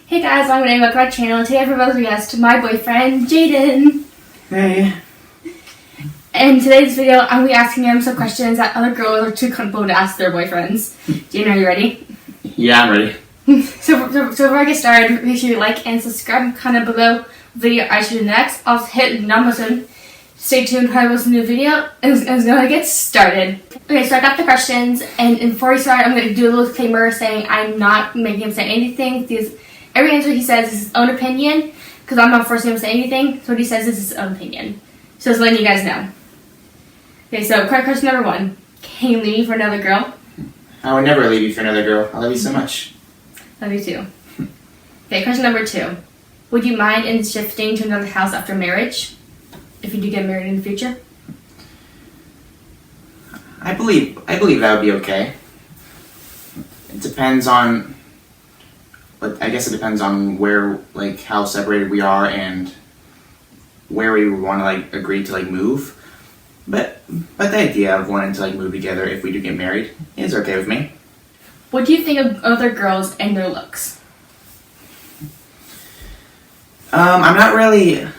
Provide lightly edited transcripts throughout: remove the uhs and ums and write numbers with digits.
Hey guys, welcome to my channel. Today I propose a guest to my boyfriend, Jaden. Hey. In today's video, I'm going to be asking him some questions that other girls are too comfortable to ask their boyfriends. Jaden, are you ready? Yeah, I'm ready. So before I get started, make sure you like and subscribe. Comment below the video I should do next. Also hit the button. Stay tuned for a new video, and it's going to get started. Okay, so I got the questions, and before we start, I'm going to do a little disclaimer saying I'm not making him say anything. Because every answer he says is his own opinion, because I'm not forcing him to say anything. So what he says is his own opinion. So just letting you guys know. Okay, so question number 1. Can you leave me for another girl? I would never leave you for another girl. I love you so much. Love you too. Okay, question number 2. Would you mind in shifting to another house after marriage? If you do get married in the future? I believe that would be okay. It depends on, I guess it depends on where, how separated we are and where we would want to, agree to, move. But the idea of wanting to, move together if we do get married is okay with me. What do you think of other girls and their looks? I'm not really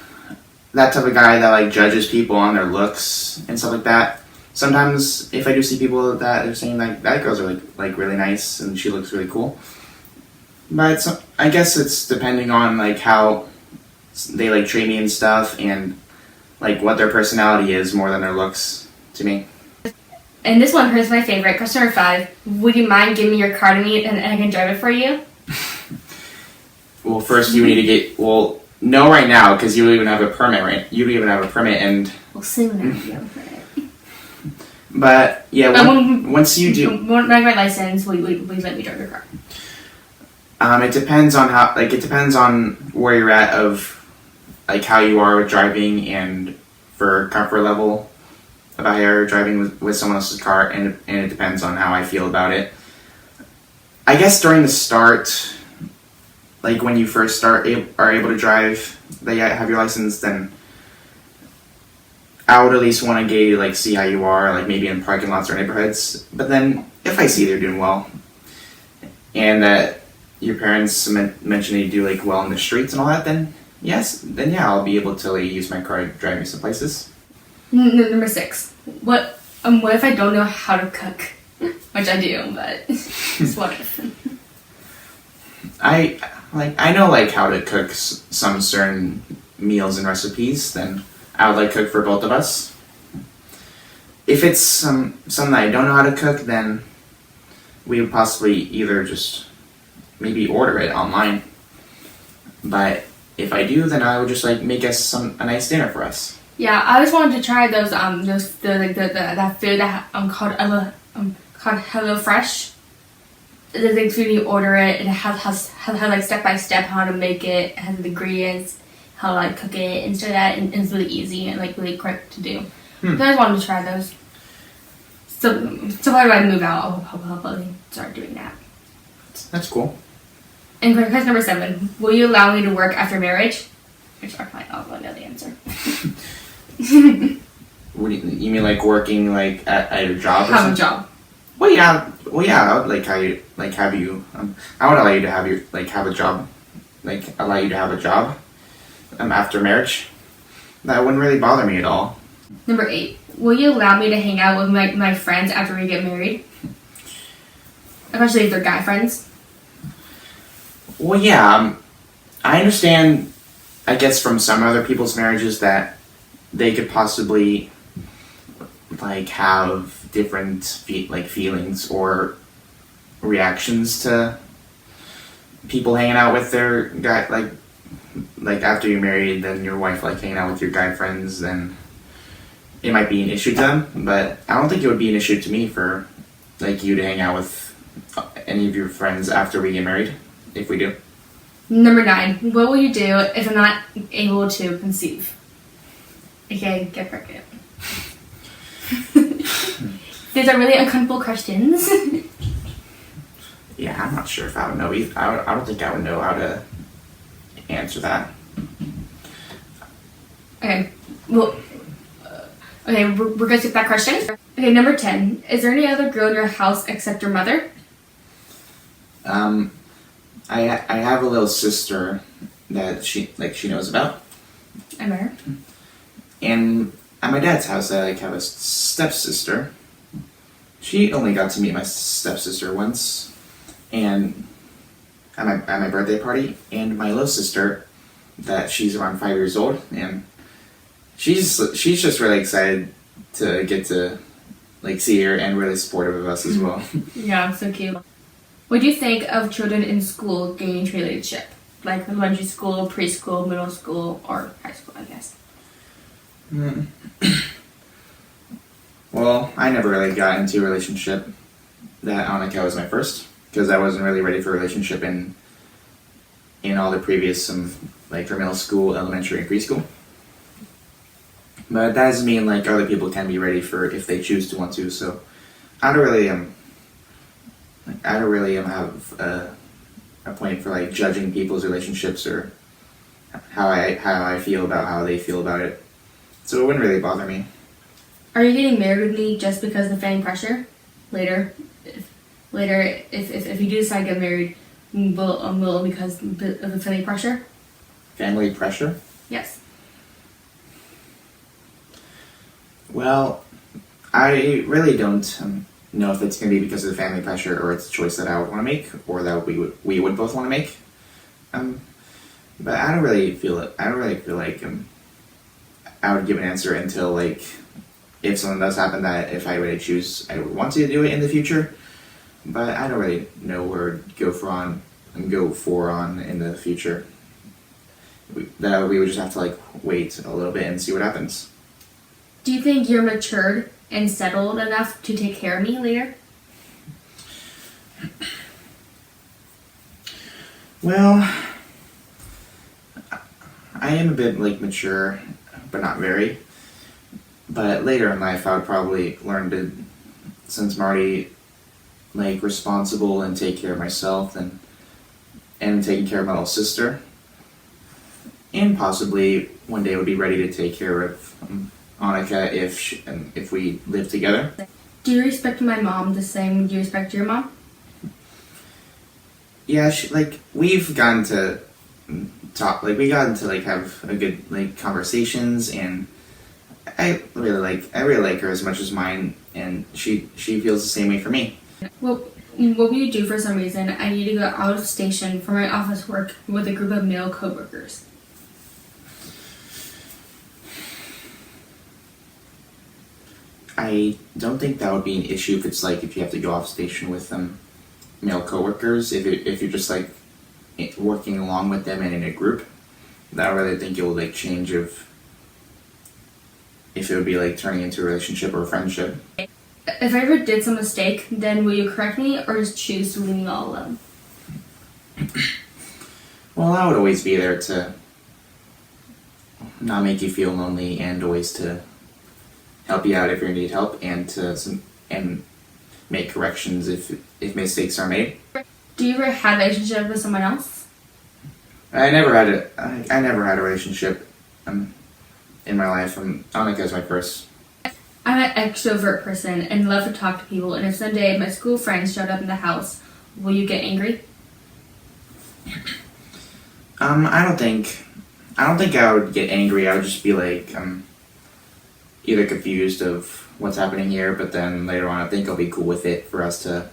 that type of guy that, judges people on their looks and stuff like that. Sometimes, if I do see people that are saying, that girls are, really nice and she looks really cool. But I guess it's depending on, how they, treat me and stuff and, what their personality is more than their looks to me. And this one is my favorite. Question number 5. Would you mind giving me your car to me and I can drive it for you? Well, first you need to get, no right now, because you don't even have a permit, right? You don't even have a permit, and... Well, soon after you have a permit. But, yeah, once you do... When I get my license, will you let me drive your car? It depends on how, it depends on where you're at of, how you are with driving and for comfort level about how you're driving with someone else's car, and it depends on how I feel about it. I guess during the start, when you first are able to drive, that you have your license, then I would at least want to get you, see how you are, maybe in parking lots or neighborhoods. But then, if I see they're doing well, and that your parents mention they do, well in the streets and all that, then yeah, I'll be able to use my car to drive me some places. Number 6. What if I don't know how to cook? Which I do, but just what if? I know how to cook some certain meals and recipes, then I would cook for both of us. If it's something that I don't know how to cook, then we would possibly either just maybe order it online. But if I do, then I would just make us a nice dinner for us. Yeah, I always wanted to try that food that called Hello Fresh. The food you order it, and it has step by step how to make it, it has the ingredients, how to cook it and stuff like that, and it's really easy and really quick to do. So I just wanted to try those. So when I move out, I'll probably start doing that. That's cool. And question number 7: will you allow me to work after marriage? Which I probably all know the answer. What do you mean, working at your job? Or have something? a job. Well, yeah. I would have you. I would allow you to have have a job. Allow you to have a job. After marriage. That wouldn't really bother me at all. Number 8: will you allow me to hang out with my friends after we get married? Especially if they're guy friends. Well, yeah. I understand. I guess from some other people's marriages that they could possibly have different feelings or reactions to people hanging out with their guy after you're married, then your wife hanging out with your guy friends, then it might be an issue to them. But I don't think it would be an issue to me for you to hang out with any of your friends after we get married, if we do. Number 9: what will you do if I'm not able to conceive? Okay, get pregnant. These are really uncomfortable questions. Yeah, I'm not sure if I would know either. I don't think I would know how to answer that. Okay, well, we're going to skip that question. Okay, number 10. Is there any other girl in your house except your mother? I have a little sister that she knows about. I met her. And at my dad's house, I have a stepsister. She only got to meet my stepsister once, and at my birthday party. And my little sister, that she's around 5 years old, and she's just really excited to get to see her and really supportive of us as well. Yeah, so cute. What do you think of children in school gaining into a relationship? Like elementary school, preschool, middle school, or high school, I guess. Well, I never really got into a relationship. That Annika was my first, because I wasn't really ready for a relationship in all the previous for middle school, elementary, and preschool. But that doesn't mean other people can be ready for if they choose to want to. So I don't really have a point for judging people's relationships or how I feel about how they feel about it. So it wouldn't really bother me. Are you getting married with me just because of family pressure? Later, if you do decide to get married, will it because of the family pressure? Family pressure? Yes. Well, I really don't know if it's going to be because of the family pressure or it's a choice that I would want to make or that we would both want to make. But I don't really feel it. I don't really feel like I would give an answer until if something does happen that if I were to choose, I would want to do it in the future. But I don't really know where to go for in the future. We would just have to wait a little bit and see what happens. Do you think you're matured and settled enough to take care of me later? Well, I am a bit mature, but not very. But later in life, I would probably learn to, since I'm already responsible and take care of myself and taking care of my little sister, and possibly one day would be ready to take care of Annika if we live together. Do you respect my mom the same you respect your mom? Yeah, we've gotten to talk, have a good conversations, and I really like her as much as mine, and she feels the same way for me. Well, what will you do for some reason? I need to go out of station for my office work with a group of male coworkers. I don't think that would be an issue if it's if you have to go off station with male coworkers. If you're just working along with them and in a group, I don't really think it will change if it would be turning into a relationship or a friendship. If I ever did some mistake, then will you correct me or just choose to leave me all alone? Well, I would always be there to not make you feel lonely and always to help you out if you need help and make corrections if mistakes are made. Do you ever have a relationship with someone else? I never had a relationship in my life. Annika is my first. I'm an extrovert person and love to talk to people, and if someday my school friends showed up in the house, will you get angry? I don't think I would get angry. I would just be either confused of what's happening here, but then later on I think I'll be cool with it for us to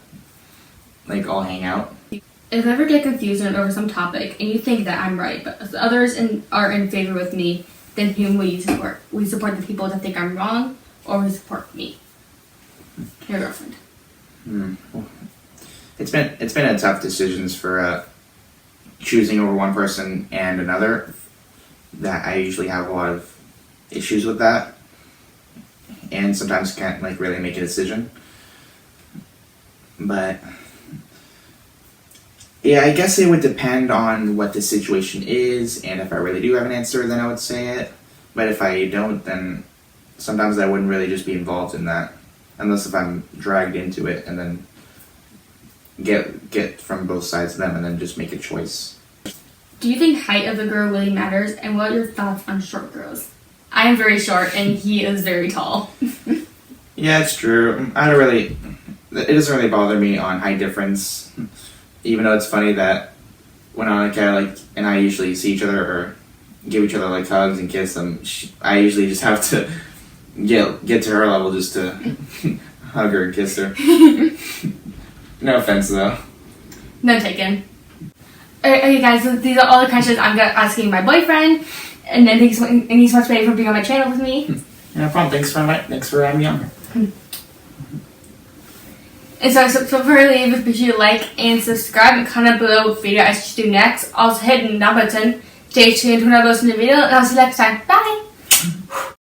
all hang out. If I ever get confused over some topic and you think that I'm right, but if others are in favor with me, then whom will you support? Will you support the people that think I'm wrong, or will you support me, your girlfriend? It's been a tough decisions for choosing over one person and another. That I usually have a lot of issues with that, and sometimes can't really make a decision. But yeah, I guess it would depend on what the situation is, and if I really do have an answer, then I would say it. But if I don't, then sometimes I wouldn't really just be involved in that, unless if I'm dragged into it and then get from both sides of them and then just make a choice. Do you think height of a girl really matters, and what are your thoughts on short girls? I am very short, and he is very tall. Yeah, it's true. It doesn't really bother me on height difference, even though it's funny that when Annika and I usually see each other or give each other like hugs and kiss them, I usually just have to get to her level just to hug her and kiss her. No offense though. No taken. Okay guys, so these are all the questions I'm asking my boyfriend, and then thanks so much for being on my channel with me. No problem. Thanks for having me on. And so before I leave, be sure to like and subscribe and comment below what video I should do next. Also hit the button. Stay tuned when I post a new video, and I'll see you next time. Bye!